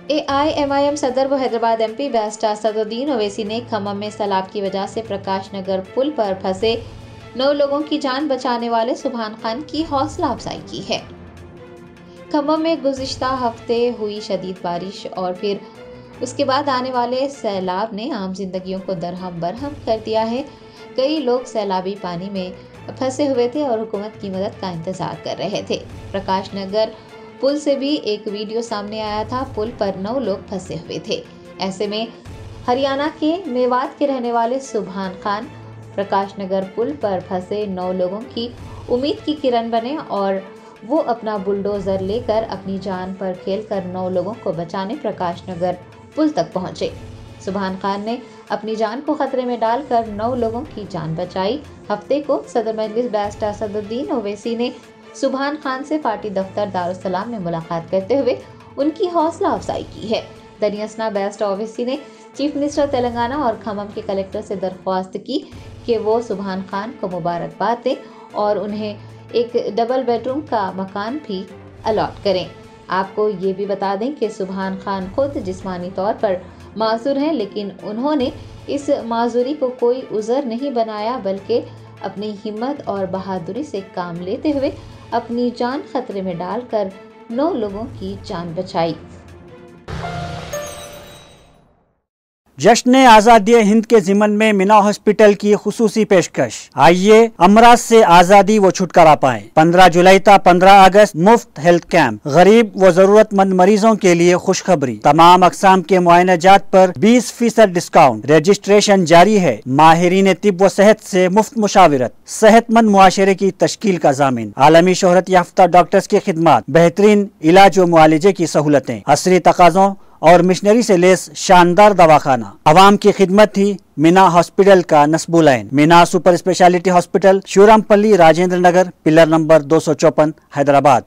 AIMIM सदर व Hyderabad MP barrister Asaduddin Owaisi ने खम्मम में सैलाब की वजह से प्रकाश नगर पुल पर फंसे 9 लोगों की जान बचाने वाले सुभान खान की हौसला अफजाई की है। खम्मम में गुज़िश्ता हफ्ते हुई शदीद बारिश और फिर उसके बाद आने वाले सैलाब ने आम जिंदगियों को दरहम बरहम कर दिया है। कई लोग सैलाबी पानी में फंसे हुए थे और हुकूमत की मदद का इंतजार कर रहे थे। प्रकाश नगर पुल से भी एक वीडियो सामने आया था। पुल पर 9 लोग फंसे हुए थे। ऐसे में हरियाणा के मेवात के रहने वाले सुभान खान प्रकाश नगर पुल पर फंसे 9 लोगों की उम्मीद की किरण बने और वो अपना बुलडोजर लेकर अपनी जान पर खेलकर 9 लोगों को बचाने प्रकाश नगर पुल तक पहुंचे। सुभान खान ने अपनी जान को खतरे में डालकर 9 लोगों की जान बचाई। हफ्ते को सदर मजलिस बैरिस्टर असदुद्दीन ओवैसी ने सुभान खान से पार्टी दफ्तर दारुस्सलाम में मुलाकात करते हुए उनकी हौसला अफजाई की है। दरियासना बैरिस्टर ओवैसी ने चीफ मिनिस्टर तेलंगाना और खम्मम के कलेक्टर से दरख्वास्त की कि वो सुभान खान को मुबारकबाद दें और उन्हें एक डबल बेडरूम का मकान भी अलॉट करें। आपको ये भी बता दें कि सुभान खान खुद जिस्मानी तौर पर माजूर हैं, लेकिन उन्होंने इस माजूरी को कोई उज़र नहीं बनाया, बल्कि अपनी हिम्मत और बहादुरी से काम लेते हुए अपनी जान खतरे में डालकर 9 लोगों की जान बचाई। जश्न आज़ादी हिंद के ज़िमन में मीना हॉस्पिटल की खुसूसी पेशकश। आइए अमराज से आज़ादी व छुटकारा पाएं। 15 जुलाई था 15 अगस्त मुफ्त हेल्थ कैंप। गरीब व जरूरतमंद मरीजों के लिए खुशखबरी। तमाम अक़साम के मुआयनाजात पर 20% डिस्काउंट। रजिस्ट्रेशन जारी है। माहिरीन तिब व सेहत से मुफ्त मुशावरत। सेहतमंद मुआशरे की तश्कील का ज़ामिन। आलमी शोहरत याफ्ता डॉक्टर्स की खिदमत। बेहतरीन इलाज व मुआलजे की सहूलतें। असरी तकाज़ों और मिशनरी से लेस शानदार दवाखाना। आवाम की खिदमत थी मीना हॉस्पिटल का नस्बुलैन। Meena super speciality hospital, Shurampalli, Rajendra Nagar, pillar number 254, Hyderabad.